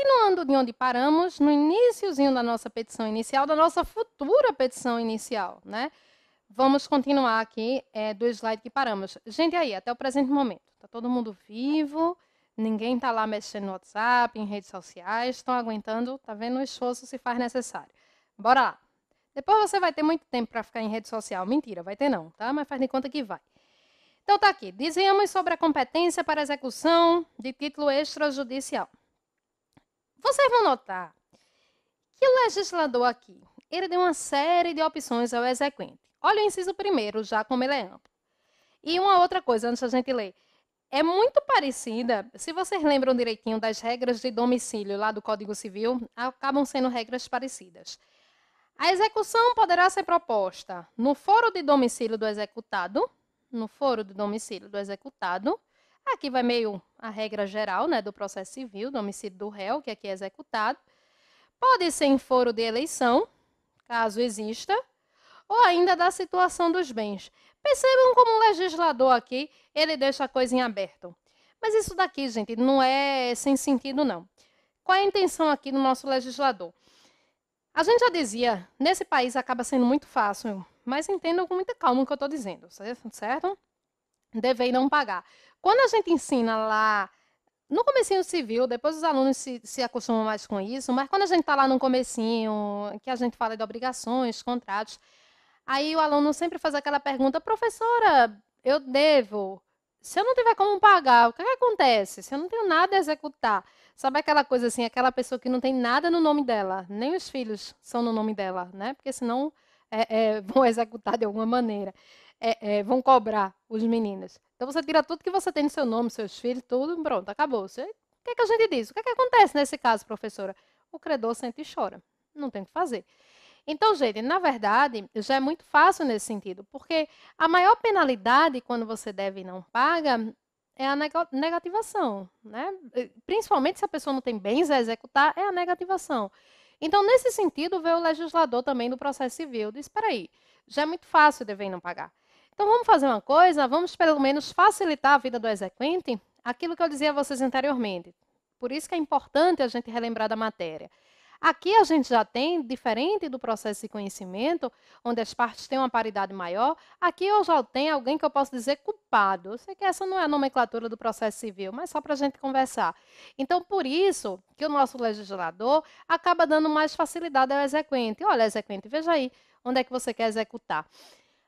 Continuando de onde paramos, no iniciozinho da nossa petição inicial, da nossa futura petição inicial, né? Vamos continuar aqui do slide que paramos. Gente, aí, até o presente momento, está todo mundo vivo, ninguém está lá mexendo no WhatsApp, em redes sociais, estão aguentando, tá vendo? O esforço se faz necessário. Bora lá. Depois você vai ter muito tempo para ficar em rede social. Mentira, vai ter não, tá? Mas faz de conta que vai. Então, tá aqui. Dizíamos sobre a competência para execução de título extrajudicial. Vocês vão notar que o legislador aqui, ele deu uma série de opções ao exequente. Olha o inciso primeiro, já como ele é amplo. E uma outra coisa, antes da gente ler. É muito parecida, se vocês lembram direitinho das regras de domicílio lá do Código Civil, acabam sendo regras parecidas. A execução poderá ser proposta no foro de domicílio do executado, aqui vai meio a regra geral, né, do processo civil, domicílio do réu, que aqui é executado. Pode ser em foro de eleição, caso exista, ou ainda da situação dos bens. Percebam como o legislador aqui, ele deixa a coisa em aberto. Mas isso daqui, gente, não é sem sentido, não. Qual é a intenção aqui do nosso legislador? A gente já dizia, nesse país acaba sendo muito fácil, mas entendam com muita calma o que eu estou dizendo, certo? Dever e não pagar. Quando a gente ensina lá no comecinho civil, depois os alunos se acostumam mais com isso, mas quando a gente está lá no comecinho, que a gente fala de obrigações, contratos, aí o aluno sempre faz aquela pergunta, professora, eu devo, se eu não tiver como pagar, o que acontece? Se eu não tenho nada a executar, sabe aquela coisa assim, aquela pessoa que não tem nada no nome dela, nem os filhos são no nome dela, né? Porque senão vão executar de alguma maneira, vão cobrar os meninos. Então você tira tudo que você tem no seu nome, seus filhos, tudo, pronto, acabou. O que é que a gente diz? O que é que acontece nesse caso, professora? O credor sente e chora. Não tem o que fazer. Então, gente, na verdade, já é muito fácil nesse sentido, porque a maior penalidade quando você deve e não paga é a negativação, né? Principalmente se a pessoa não tem bens a executar, é a negativação. Então, nesse sentido, veio o legislador também do processo civil. Diz, espera aí, já é muito fácil dever e não pagar. Então, vamos fazer uma coisa, vamos pelo menos facilitar a vida do exequente, aquilo que eu dizia a vocês anteriormente. Por isso que é importante a gente relembrar da matéria. Aqui a gente já tem, diferente do processo de conhecimento, onde as partes têm uma paridade maior, aqui eu já tenho alguém que eu posso dizer culpado. Eu sei que essa não é a nomenclatura do processo civil, mas só para a gente conversar. Então, por isso que o nosso legislador acaba dando mais facilidade ao exequente. Olha, exequente, veja aí, onde é que você quer executar.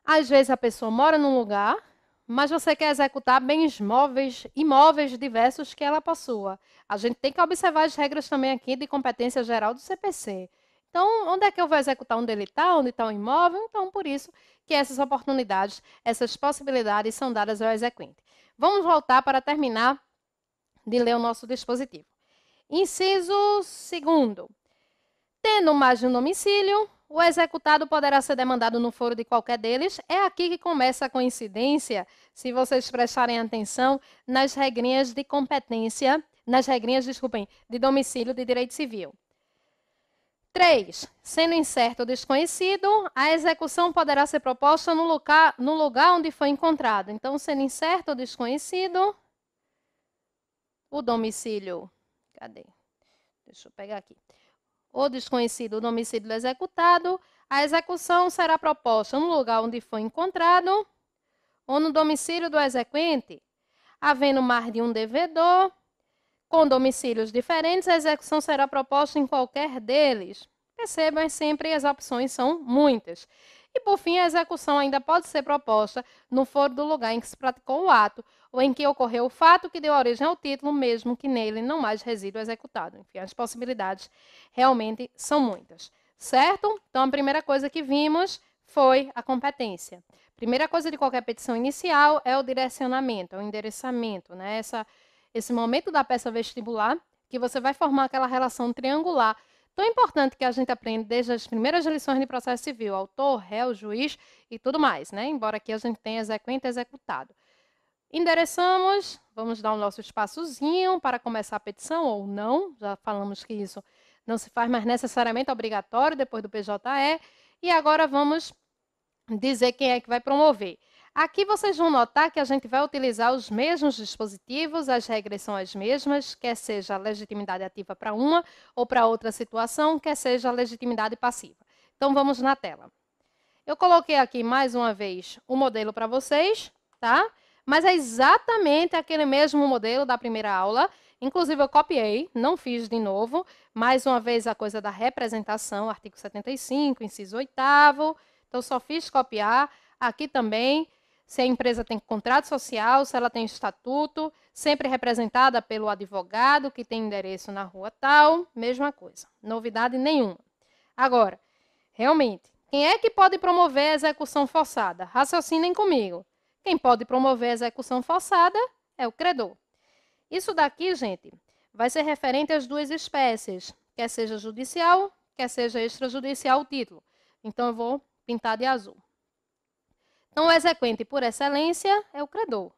Às vezes a pessoa mora num lugar, mas você quer executar bens móveis, imóveis diversos que ela possua. A gente tem que observar as regras também aqui de competência geral do CPC. Então, onde é que eu vou executar? Onde ele está? Onde está o imóvel? Então, por isso que essas oportunidades, essas possibilidades são dadas ao exequente. Vamos voltar para terminar de ler o nosso dispositivo. Inciso 2º. Tendo mais de um domicílio, o executado poderá ser demandado no foro de qualquer deles. É aqui que começa a coincidência, se vocês prestarem atenção, nas regrinhas de competência, nas regrinhas, desculpem, de domicílio de direito civil. 3. Sendo incerto ou desconhecido, a execução poderá ser proposta no lugar onde foi encontrado. Então, sendo incerto ou desconhecido, o domicílio... Cadê? Deixa eu pegar aqui. Ou desconhecido o domicílio do executado, a execução será proposta no lugar onde foi encontrado ou no domicílio do exequente. Havendo mais de um devedor, com domicílios diferentes, a execução será proposta em qualquer deles. Percebam, sempre as opções são muitas. E, por fim, a execução ainda pode ser proposta no foro do lugar em que se praticou o ato ou em que ocorreu o fato que deu origem ao título, mesmo que nele não mais resida o executado. Enfim, as possibilidades realmente são muitas. Certo? Então, a primeira coisa que vimos foi a competência. Primeira coisa de qualquer petição inicial é o direcionamento, é o endereçamento, né? Esse momento da peça vestibular, que você vai formar aquela relação triangular tão importante que a gente aprende desde as primeiras lições de processo civil, autor, réu, juiz e tudo mais, né? Embora aqui a gente tenha exequente e executado. Endereçamos, vamos dar o nosso espaçozinho para começar a petição ou não, já falamos que isso não se faz mais necessariamente obrigatório depois do PJE, e agora vamos dizer quem é que vai promover. Aqui vocês vão notar que a gente vai utilizar os mesmos dispositivos, as regras são as mesmas, quer seja a legitimidade ativa para uma ou para outra situação, quer seja a legitimidade passiva. Então, vamos na tela. Eu coloquei aqui, mais uma vez, o modelo para vocês, tá? Mas é exatamente aquele mesmo modelo da primeira aula. Inclusive, eu copiei, não fiz de novo. Mais uma vez, a coisa da representação, artigo 75, inciso 8º. Então, só fiz copiar. Aqui também, se a empresa tem contrato social, se ela tem estatuto, sempre representada pelo advogado, que tem endereço na rua tal, mesma coisa. Novidade nenhuma. Agora, realmente, quem é que pode promover a execução forçada? Raciocinem comigo. Quem pode promover a execução forçada é o credor. Isso daqui, gente, vai ser referente às duas espécies, quer seja judicial, quer seja extrajudicial o título. Então, eu vou pintar de azul. Então, o exequente, por excelência, é o credor.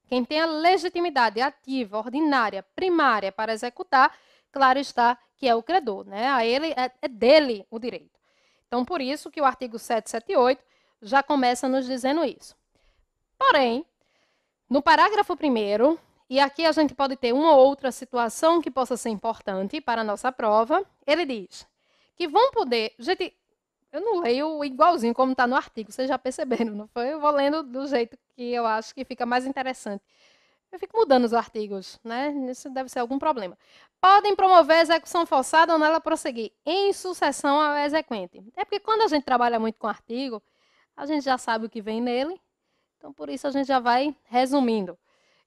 Quem tem a legitimidade ativa, ordinária, primária para executar, claro está que é o credor, né? A ele é dele o direito. Então, por isso que o artigo 778 já começa nos dizendo isso. Porém, no parágrafo 1º, e aqui a gente pode ter uma ou outra situação que possa ser importante para a nossa prova, ele diz que vão poder... Gente, eu não leio igualzinho como está no artigo, vocês já perceberam, não foi? Eu vou lendo do jeito que eu acho que fica mais interessante. Eu fico mudando os artigos, né? Isso deve ser algum problema. Podem promover a execução forçada ou nela prosseguir em sucessão ao exequente. É porque quando a gente trabalha muito com artigo, a gente já sabe o que vem nele, então por isso a gente já vai resumindo.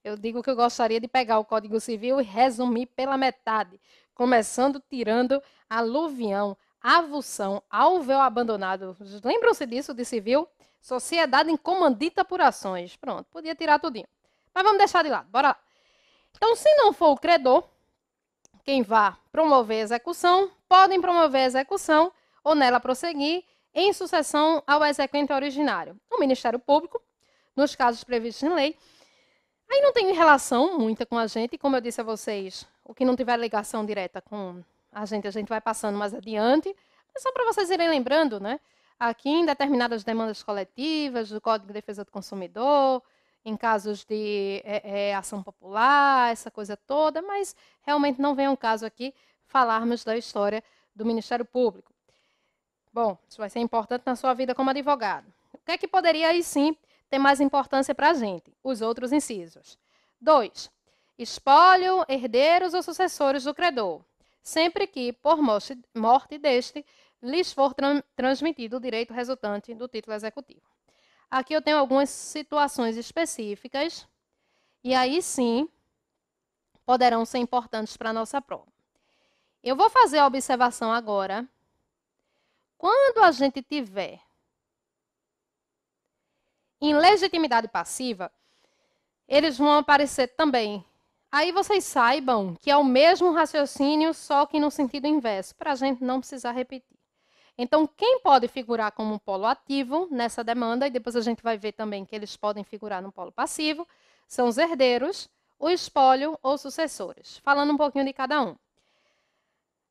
Eu digo que eu gostaria de pegar o Código Civil e resumir pela metade, começando tirando aluvião, avulsão, alvéolo abandonado. Lembram-se disso de civil? Sociedade incomandita por ações. Pronto, podia tirar tudinho. Mas vamos deixar de lado, bora lá. Então, se não for o credor, quem vá promover a execução, podem promover a execução ou nela prosseguir em sucessão ao exequente originário. O Ministério Público, nos casos previstos em lei. Aí não tem relação muita com a gente, como eu disse a vocês, o que não tiver ligação direta com a gente vai passando mais adiante. É só para vocês irem lembrando, né? Aqui em determinadas demandas coletivas, do Código de Defesa do Consumidor, em casos de ação popular, essa coisa toda, mas realmente não vem ao caso aqui falarmos da história do Ministério Público. Bom, isso vai ser importante na sua vida como advogado. O que é que poderia, aí sim, ter mais importância para a gente? Os outros incisos. 2. Espólio, herdeiros ou sucessores do credor, sempre que, por morte deste, lhes for transmitido o direito resultante do título executivo. Aqui eu tenho algumas situações específicas, e aí sim poderão ser importantes para a nossa prova. Eu vou fazer a observação agora. Quando a gente tiver em legitimidade passiva, eles vão aparecer também. Aí vocês saibam que é o mesmo raciocínio, só que no sentido inverso, para a gente não precisar repetir. Então, quem pode figurar como um polo ativo nessa demanda, e depois a gente vai ver também que eles podem figurar no polo passivo, são os herdeiros, o espólio ou sucessores. Falando um pouquinho de cada um.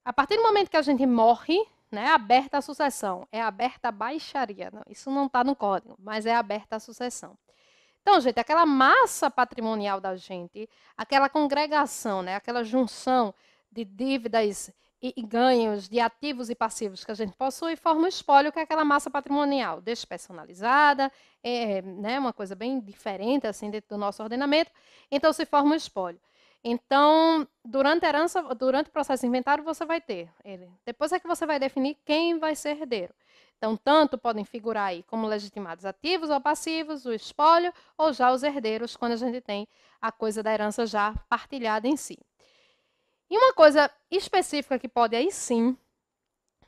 A partir do momento que a gente morre, né, aberta a sucessão, é aberta a baixaria. Não, isso não está no código, mas é aberta a sucessão. Então, gente, aquela massa patrimonial da gente, aquela congregação, né, aquela junção de dívidas e ganhos de ativos e passivos que a gente possui, forma o espólio, que é aquela massa patrimonial despersonalizada, né, uma coisa bem diferente assim dentro do nosso ordenamento. Então, se forma o espólio. Então, durante a herança, durante o processo de inventário, você vai ter ele. Depois é que você vai definir quem vai ser herdeiro. Então, tanto podem figurar aí como legitimados ativos ou passivos, o espólio, ou já os herdeiros, quando a gente tem a coisa da herança já partilhada em si. E uma coisa específica que pode aí sim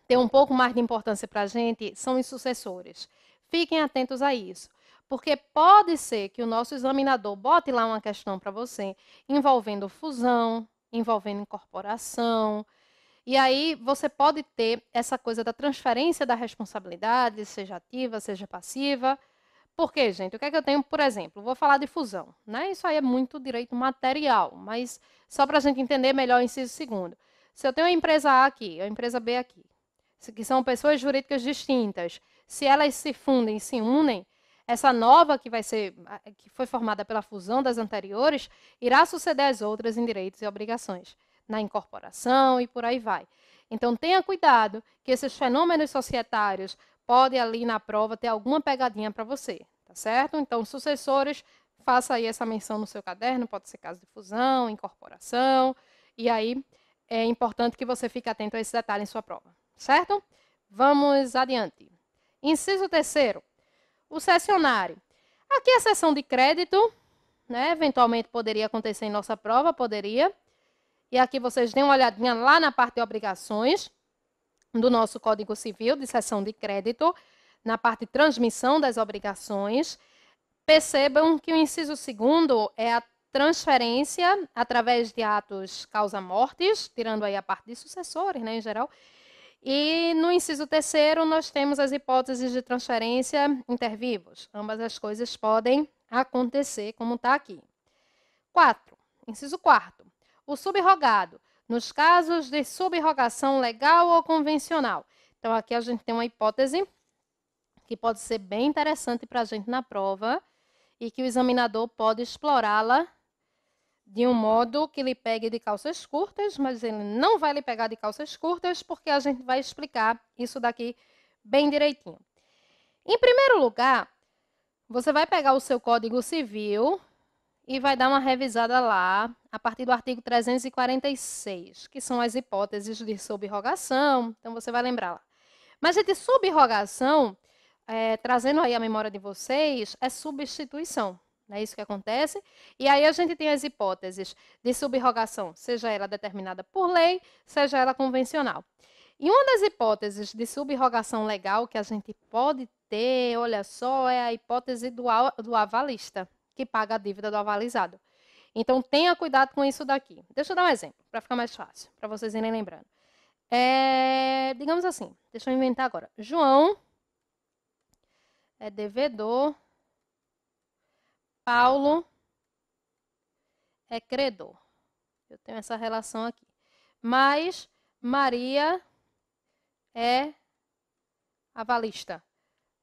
ter um pouco mais de importância para a gente são os sucessores. Fiquem atentos a isso, porque pode ser que o nosso examinador bote lá uma questão para você envolvendo fusão, envolvendo incorporação, e aí você pode ter essa coisa da transferência da responsabilidade, seja ativa, seja passiva. Por quê, gente? O que é que eu tenho, por exemplo? Vou falar de fusão, né? Isso aí é muito direito material, mas só para a gente entender melhor o inciso segundo. Se eu tenho a empresa A aqui, a empresa B aqui, que são pessoas jurídicas distintas, se elas se fundem, se unem, essa nova que foi formada pela fusão das anteriores, irá suceder às outras em direitos e obrigações, na incorporação e por aí vai. Então, tenha cuidado que esses fenômenos societários podem ali na prova ter alguma pegadinha para você, tá certo? Então, sucessores, faça aí essa menção no seu caderno, pode ser caso de fusão, incorporação, e aí é importante que você fique atento a esse detalhe em sua prova, certo? Vamos adiante. Inciso 3º, o cessionário. Aqui a cessão de crédito, né, eventualmente poderia acontecer em nossa prova, poderia. E aqui vocês dêem uma olhadinha lá na parte de obrigações do nosso Código Civil, de cessão de crédito, na parte de transmissão das obrigações. Percebam que o inciso 2º é a transferência através de atos causa-mortes, tirando aí a parte de sucessores, né, em geral. E no inciso 3º, nós temos as hipóteses de transferência inter-vivos. Ambas as coisas podem acontecer, como está aqui. 4. Inciso 4º. O subrogado, nos casos de subrogação legal ou convencional. Então, aqui a gente tem uma hipótese que pode ser bem interessante para a gente na prova e que o examinador pode explorá-la de um modo que lhe pegue de calças curtas, mas ele não vai lhe pegar de calças curtas, porque a gente vai explicar isso daqui bem direitinho. Em primeiro lugar, você vai pegar o seu Código Civil e vai dar uma revisada lá, a partir do artigo 346, que são as hipóteses de subrogação. Então, você vai lembrar lá. Mas, gente, subrogação, trazendo aí a memória de vocês, é substituição. Não é isso que acontece? E aí a gente tem as hipóteses de subrogação, seja ela determinada por lei, seja ela convencional. E uma das hipóteses de subrogação legal que a gente pode ter, olha só, é a hipótese do avalista, que paga a dívida do avalizado. Então, tenha cuidado com isso daqui. Deixa eu dar um exemplo, para ficar mais fácil, para vocês irem lembrando. Digamos assim, deixa eu inventar agora. João é devedor, Paulo é credor. Eu tenho essa relação aqui. Mas Maria é avalista,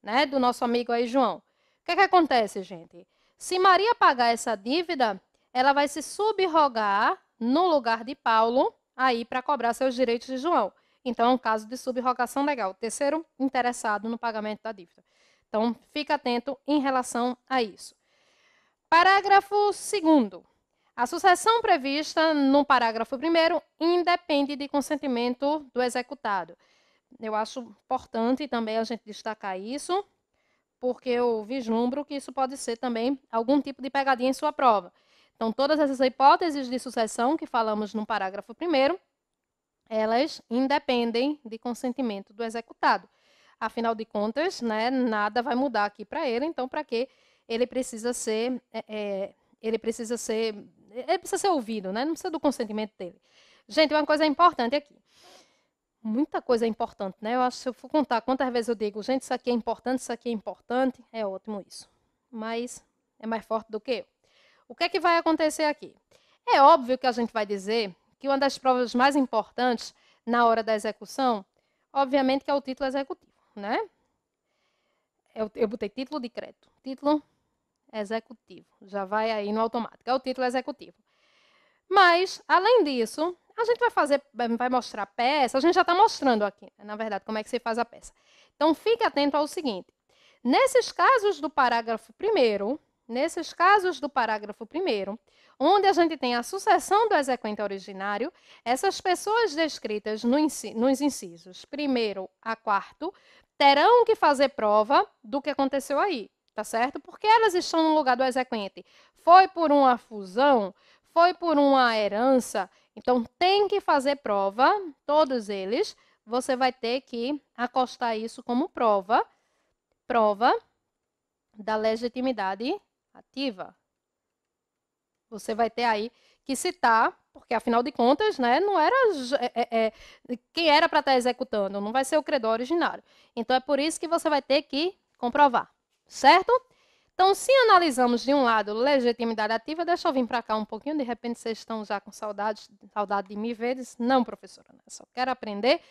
né? Do nosso amigo aí, João. O que é que acontece, gente? Se Maria pagar essa dívida, ela vai se subrogar no lugar de Paulo aí para cobrar seus direitos de João. Então, é um caso de subrogação legal. Terceiro interessado no pagamento da dívida. Então, fica atento em relação a isso. Parágrafo 2º. A sucessão prevista no parágrafo 1º independe de consentimento do executado. Eu acho importante também a gente destacar isso, porque eu vislumbro que isso pode ser também algum tipo de pegadinha em sua prova. Então, todas essas hipóteses de sucessão que falamos no parágrafo 1º, elas independem de consentimento do executado. Afinal de contas, né, nada vai mudar aqui para ele, então, para que ele precisa ser ouvido, né? Não precisa do consentimento dele. Gente, uma coisa importante aqui. Muita coisa é importante, né? Eu acho que se eu for contar quantas vezes eu digo, gente, isso aqui é importante, é ótimo isso. Mas é mais forte do que eu. O que é que vai acontecer aqui? É óbvio que a gente vai dizer que uma das provas mais importantes na hora da execução, obviamente, que é o título executivo, né? Eu botei título de crédito. Título executivo. Já vai aí no automático. É o título executivo. Mas, além disso, a gente vai mostrar a peça. A gente já está mostrando aqui, na verdade, como é que se faz a peça. Então, fique atento ao seguinte. Nesses casos do parágrafo 1º, onde a gente tem a sucessão do exequente originário, essas pessoas descritas nos incisos 1º a 4º terão que fazer prova do que aconteceu aí, tá certo? Porque elas estão no lugar do exequente. Foi por uma fusão, foi por uma herança, então tem que fazer prova, todos eles, você vai ter que acostar isso como prova da legitimidade ativa. Você vai ter aí que citar, porque afinal de contas, né, não era quem era para estar executando, não vai ser o credor originário. Então, é por isso que você vai ter que comprovar, certo? Então, se analisamos de um lado legitimidade ativa, deixa eu vir para cá um pouquinho, de repente vocês estão já com saudade de me ver. Não, professora, né? Só quero aprender.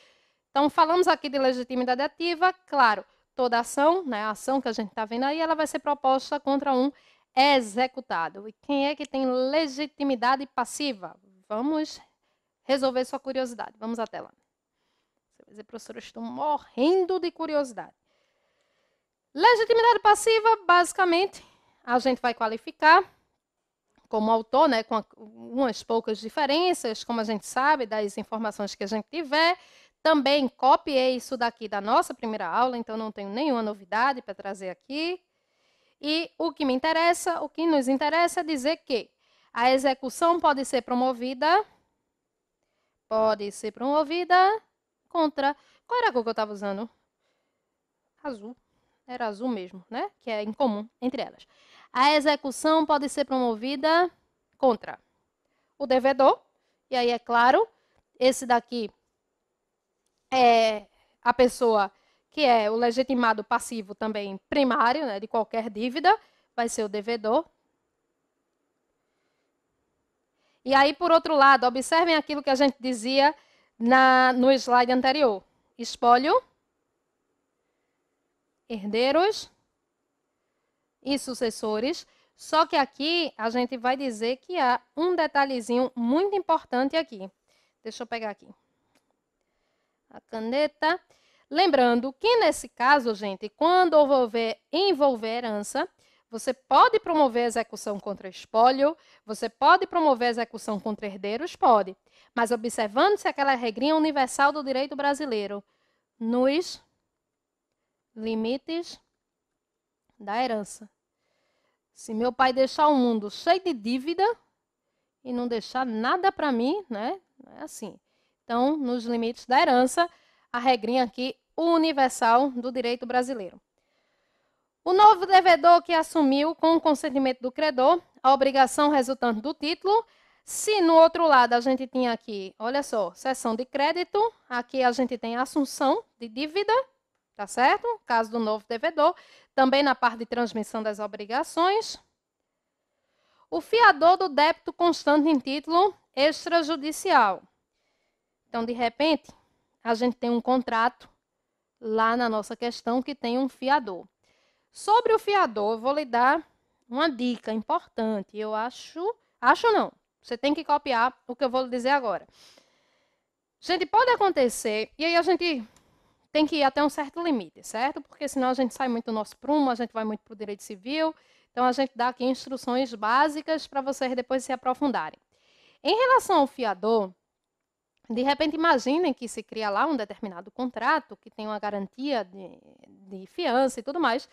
Então, falamos aqui de legitimidade ativa, claro, toda ação, né, a ação que a gente está vendo aí, ela vai ser proposta contra um executado. E quem é que tem legitimidade passiva? Vamos resolver sua curiosidade. Vamos à tela. Você vai dizer, professora, eu estou morrendo de curiosidade. Legitimidade passiva, basicamente, a gente vai qualificar como autor, né, com umas poucas diferenças, como a gente sabe, das informações que a gente tiver. Também copiei isso daqui da nossa primeira aula, então não tenho nenhuma novidade para trazer aqui. E o que nos interessa é dizer que a execução pode ser promovida contra... Qual era a cor que eu estava usando? Azul. Era azul mesmo, né? Que é incomum entre elas. A execução pode ser promovida contra o devedor. E aí, é claro, esse daqui é a pessoa que é o legitimado passivo também primário, né, de qualquer dívida, vai ser o devedor. E aí, por outro lado, observem aquilo que a gente dizia no slide anterior. Espólio, herdeiros e sucessores. Só que aqui a gente vai dizer que há um detalhezinho muito importante aqui. Deixa eu pegar aqui a caneta. Lembrando que, nesse caso, gente, quando envolver herança, você pode promover execução contra espólio, você pode promover execução contra herdeiros, pode. Mas observando-se aquela regrinha universal do direito brasileiro, nos limites da herança. Se meu pai deixar o mundo cheio de dívida e não deixar nada para mim, né? Não é assim. Então, nos limites da herança, a regrinha aqui universal do direito brasileiro. O novo devedor que assumiu, com o consentimento do credor, a obrigação resultante do título. Se no outro lado a gente tinha aqui, olha só, cessão de crédito, aqui a gente tem assunção de dívida, tá certo? Caso do novo devedor. Também na parte de transmissão das obrigações. O fiador do débito constante em título extrajudicial. Então, de repente, a gente tem um contrato lá na nossa questão que tem um fiador. Sobre o fiador, eu vou lhe dar uma dica importante. Eu acho não, você tem que copiar o que eu vou lhe dizer agora. Gente, pode acontecer, e aí a gente tem que ir até um certo limite, certo? Porque senão a gente sai muito do nosso prumo, a gente vai muito para o direito civil. Então, a gente dá aqui instruções básicas para vocês depois se aprofundarem. Em relação ao fiador, de repente, imaginem que se cria lá um determinado contrato que tem uma garantia de fiança e tudo mais.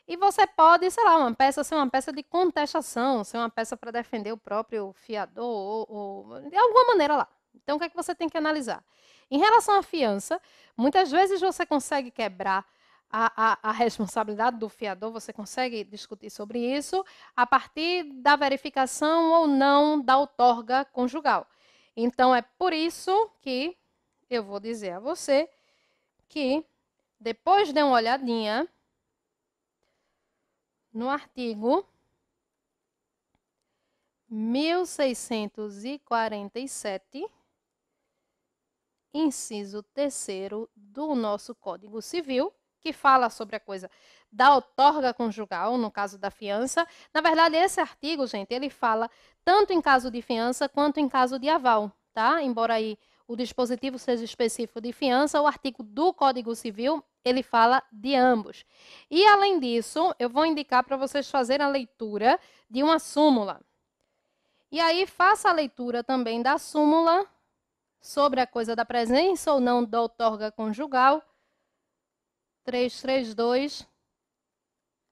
E você pode, sei lá, ser uma peça de contestação, ser uma peça para defender o próprio fiador, ou de alguma maneira lá. Então, o que é que você tem que analisar? Em relação à fiança, muitas vezes você consegue quebrar a responsabilidade do fiador, você consegue discutir sobre isso a partir da verificação ou não da outorga conjugal. Então, é por isso que eu vou dizer a você que, depois de uma olhadinha no artigo 1647, inciso 3º do nosso Código Civil, que fala sobre a coisa da outorga conjugal, no caso da fiança. Na verdade, esse artigo, gente, ele fala tanto em caso de fiança quanto em caso de aval, tá? Embora aí o dispositivo seja específico de fiança, o artigo do Código Civil, ele fala de ambos. E, além disso, eu vou indicar para vocês fazerem a leitura de uma súmula. E aí, faça a leitura também da súmula sobre a coisa da presença ou não da outorga conjugal, 332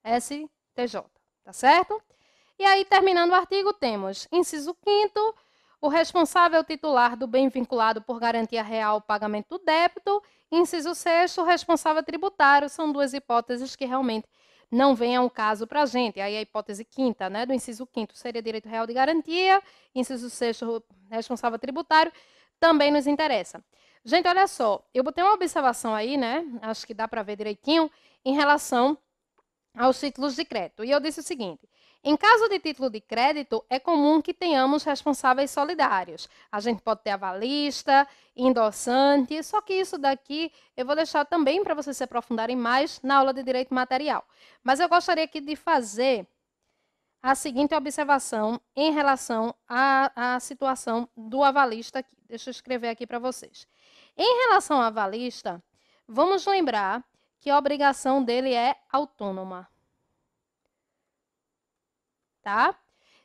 STJ, tá certo? E aí, terminando o artigo, temos inciso 5º, o responsável titular do bem vinculado por garantia real pagamento do débito. Inciso 6º, o responsável tributário. São duas hipóteses que realmente não vêm ao caso para a gente. Aí a hipótese 5ª, né, do inciso 5º seria direito real de garantia. Inciso 6º, responsável tributário, também nos interessa. Gente, olha só, eu botei uma observação aí, né, acho que dá para ver direitinho, em relação aos títulos de crédito. E eu disse o seguinte: Em caso de título de crédito, é comum que tenhamos responsáveis solidários. A gente pode ter avalista, endossante, só que isso daqui eu vou deixar também para vocês se aprofundarem mais na aula de direito material. Mas eu gostaria aqui de fazer a seguinte observação em relação à situação do avalista aqui. Deixa eu escrever aqui para vocês. Em relação ao avalista, vamos lembrar que a obrigação dele é autônoma. Tá?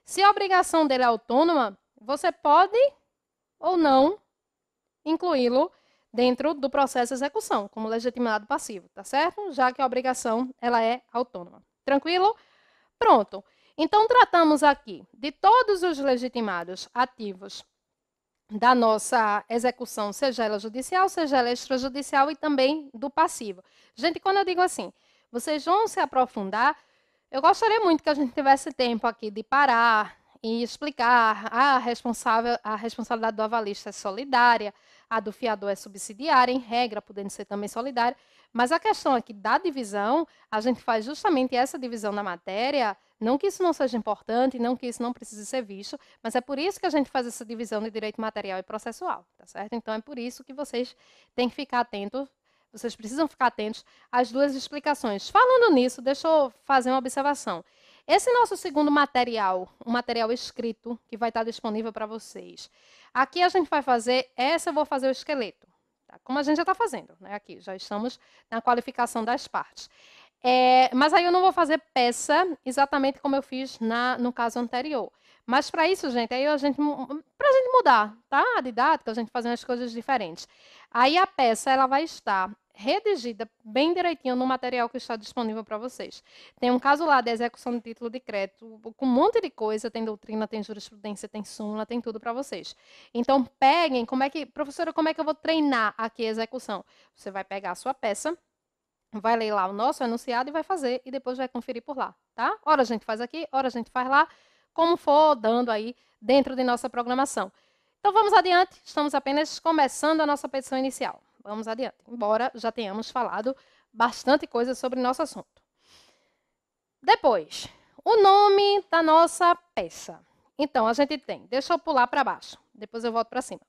Se a obrigação dele é autônoma, você pode ou não incluí-lo dentro do processo de execução, como legitimado passivo, tá certo? Já que a obrigação ela é autônoma. Tranquilo? Pronto. Então, tratamos aqui de todos os legitimados ativos da nossa execução, seja ela judicial, seja ela extrajudicial e também do passivo. Gente, quando eu digo assim, vocês vão se aprofundar. Eu gostaria muito que a gente tivesse tempo aqui de parar e explicar a responsabilidade do avalista é solidária, a do fiador é subsidiária, em regra, podendo ser também solidária. Mas a questão aqui da divisão, a gente faz justamente essa divisão na matéria, não que isso não seja importante, não que isso não precise ser visto, mas é por isso que a gente faz essa divisão de direito material e processual, tá certo? Então, é por isso que vocês têm que ficar atentos. Vocês precisam ficar atentos às duas explicações. Falando nisso, deixa eu fazer uma observação. Esse nosso segundo material, um material escrito, que vai estar disponível para vocês. Aqui a gente vai fazer, eu vou fazer o esqueleto, tá? Como a gente já está fazendo, né? Aqui, já estamos na qualificação das partes. Mas aí eu não vou fazer peça exatamente como eu fiz no caso anterior. Mas para isso, gente, para a gente mudar, tá? A didática, a gente fazer umas coisas diferentes. Aí a peça ela vai estar redigida bem direitinho no material que está disponível para vocês. Tem um caso lá de execução de título de crédito, com um monte de coisa, tem doutrina, tem jurisprudência, tem súmula, tem tudo para vocês. Então, peguem, professora, como é que eu vou treinar aqui a execução? Você vai pegar a sua peça, vai ler lá o nosso enunciado e vai fazer, e depois vai conferir por lá, tá? Ora a gente faz aqui, ora a gente faz lá, como for dando aí dentro de nossa programação. Então, vamos adiante, estamos apenas começando a nossa petição inicial. Vamos adiante, embora já tenhamos falado bastante coisa sobre o nosso assunto. Depois, o nome da nossa peça. Então, a gente tem, deixa eu pular para baixo, depois eu volto para cima.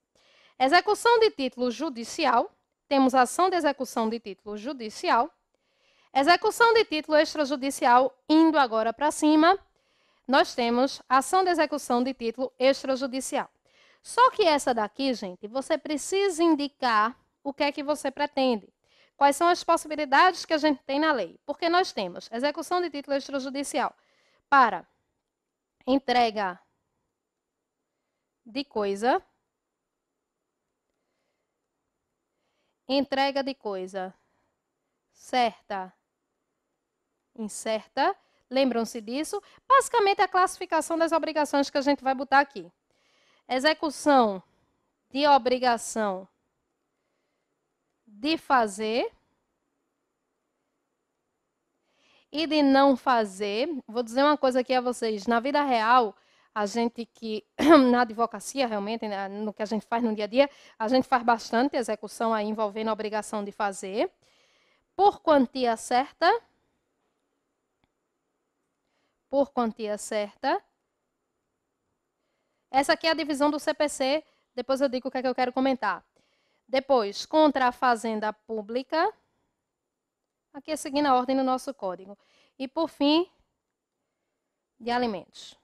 Execução de título judicial, temos ação de execução de título judicial. Execução de título extrajudicial, indo agora para cima, nós temos ação de execução de título extrajudicial. Só que essa daqui, gente, você precisa indicar o que é que você pretende. Quais são as possibilidades que a gente tem na lei? Porque nós temos execução de título extrajudicial para entrega de coisa, entrega de coisa certa, incerta. Lembram-se disso? Basicamente, a classificação das obrigações que a gente vai botar aqui. Execução de obrigação de fazer e de não fazer. Vou dizer uma coisa aqui a vocês. Na vida real, a gente que, na advocacia, realmente, no que a gente faz no dia a dia, a gente faz bastante execução aí envolvendo a obrigação de fazer. Por quantia certa. Por quantia certa. Essa aqui é a divisão do CPC. Depois eu digo o que é que eu quero comentar. Depois, contra a fazenda pública. Aqui é seguindo a ordem do nosso código. E, por fim, de alimentos.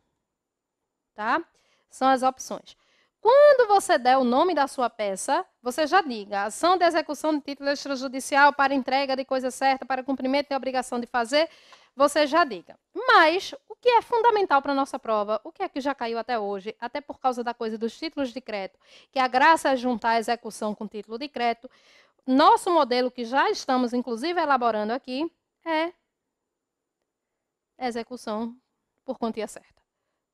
Tá? São as opções. Quando você der o nome da sua peça, você já diga ação de execução de título extrajudicial para entrega de coisa certa, para cumprimento de obrigação de fazer, você já diga. Mas o que é fundamental para a nossa prova, o que é que já caiu até hoje, até por causa da coisa dos títulos de crédito, que a graça é juntar a execução com título de crédito, nosso modelo, que já estamos, inclusive, elaborando aqui, é execução por quantia certa.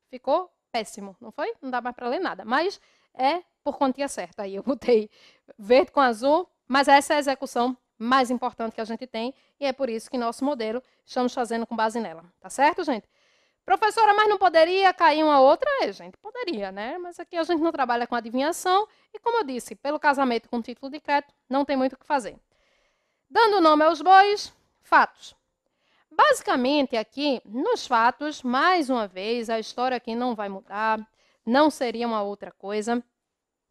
Ficou péssimo, não foi? Não dá mais para ler nada, mas é por quantia certa. Aí eu botei verde com azul, mas essa é a execução mais importante que a gente tem, e é por isso que nosso modelo estamos fazendo com base nela. Tá certo, gente? Professora, mas não poderia cair uma outra? Gente, poderia, né? Mas aqui a gente não trabalha com adivinhação, e como eu disse, pelo casamento com título de crédito, não tem muito o que fazer. Dando nome aos bois, fatos. Basicamente, aqui, nos fatos, mais uma vez, a história aqui não vai mudar, não seria uma outra coisa.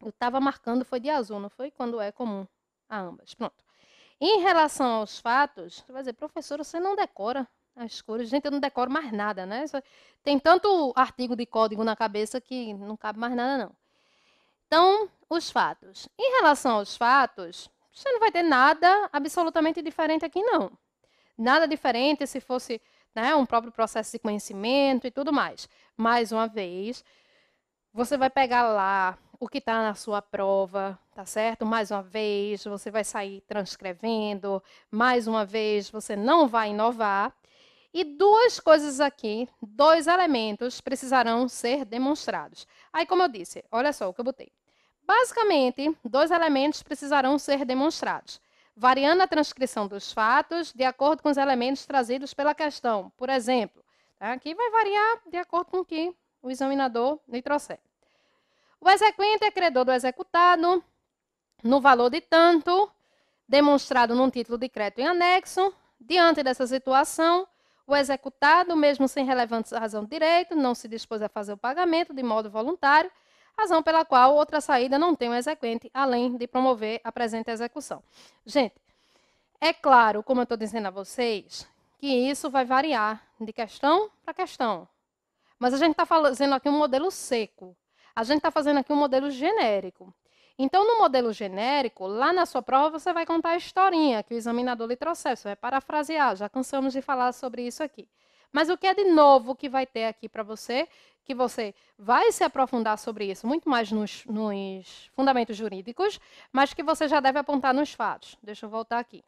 Eu estava marcando, foi de azul, não foi? Quando é comum a ambas. Pronto. Em relação aos fatos, você vai dizer, professora, você não decora as cores. Gente, eu não decoro mais nada, né? Tem tanto artigo de código na cabeça que não cabe mais nada, não. Então, os fatos. Em relação aos fatos, você não vai ter nada absolutamente diferente aqui, não. Nada diferente se fosse, né, um próprio processo de conhecimento e tudo mais. Mais uma vez, você vai pegar lá o que está na sua prova, tá certo? Mais uma vez, você vai sair transcrevendo. Mais uma vez, você não vai inovar. E duas coisas aqui, dois elementos precisarão ser demonstrados. Aí, como eu disse, olha só o que eu botei. Basicamente, dois elementos precisarão ser demonstrados, variando a transcrição dos fatos de acordo com os elementos trazidos pela questão. Por exemplo, aqui vai variar de acordo com o que o examinador lhe trouxer. O exequente é credor do executado no valor de tanto, demonstrado num título de crédito em anexo. Diante dessa situação, o executado, mesmo sem relevante razão de direito, não se dispôs a fazer o pagamento de modo voluntário, razão pela qual outra saída não tem o exequente, além de promover a presente execução. Gente, é claro, como eu estou dizendo a vocês, que isso vai variar de questão para questão. Mas a gente está fazendo aqui um modelo seco. A gente está fazendo aqui um modelo genérico. Então, no modelo genérico, lá na sua prova, você vai contar a historinha que o examinador lhe trouxe. Você vai parafrasear, já cansamos de falar sobre isso aqui. Mas o que é de novo que vai ter aqui para você, que você vai se aprofundar sobre isso, muito mais nos fundamentos jurídicos, mas que você já deve apontar nos fatos. Deixa eu voltar aqui.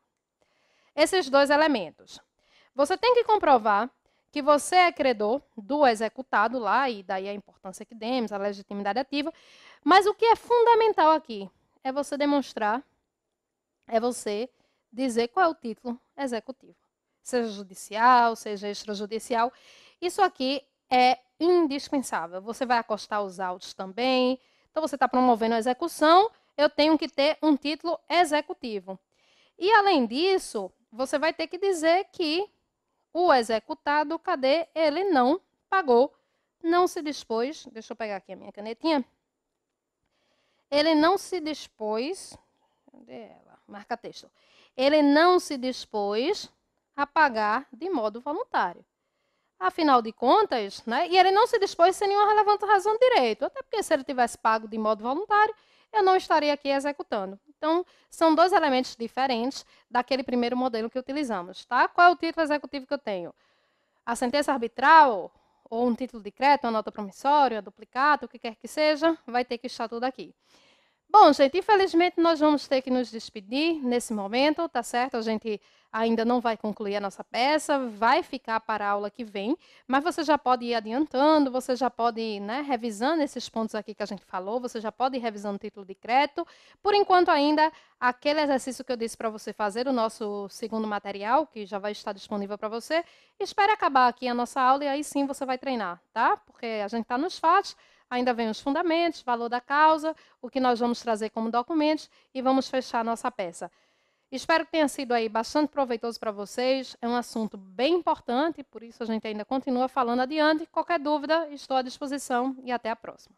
Esses dois elementos. Você tem que comprovar que você é credor do executado lá, e daí a importância que demos, a legitimidade ativa. Mas o que é fundamental aqui é você demonstrar, é você dizer qual é o título executivo. Seja judicial, seja extrajudicial. Isso aqui é indispensável. Você vai acostar os autos também. Então, você está promovendo a execução, eu tenho que ter um título executivo. E, além disso, você vai ter que dizer que o executado, cadê? Ele não pagou, não se dispôs. Deixa eu pegar aqui a minha canetinha. Ele não se dispôs. Cadê ela? Marca texto. Ele não se dispôs a pagar de modo voluntário. Afinal de contas, né? E ele não se dispôs sem nenhuma relevante razão de direito. Até porque se ele tivesse pago de modo voluntário, eu não estaria aqui executando. Então, são dois elementos diferentes daquele primeiro modelo que utilizamos, tá? Qual é o título executivo que eu tenho? A sentença arbitral, ou um título de crédito, uma nota promissória, duplicado, o que quer que seja, vai ter que estar tudo aqui. Bom, gente, infelizmente nós vamos ter que nos despedir nesse momento, tá certo? A gente ainda não vai concluir a nossa peça, vai ficar para a aula que vem, mas você já pode ir adiantando, você já pode ir, né, revisando esses pontos aqui que a gente falou, você já pode ir revisando o título de crédito. Por enquanto ainda, aquele exercício que eu disse para você fazer, o nosso segundo material, que já vai estar disponível para você, espere acabar aqui a nossa aula e aí sim você vai treinar, tá? Porque a gente está nos fatos, ainda vem os fundamentos, valor da causa, o que nós vamos trazer como documentos e vamos fechar a nossa peça. Espero que tenha sido aí bastante proveitoso para vocês. É um assunto bem importante, por isso a gente ainda continua falando adiante. Qualquer dúvida, estou à disposição e até a próxima.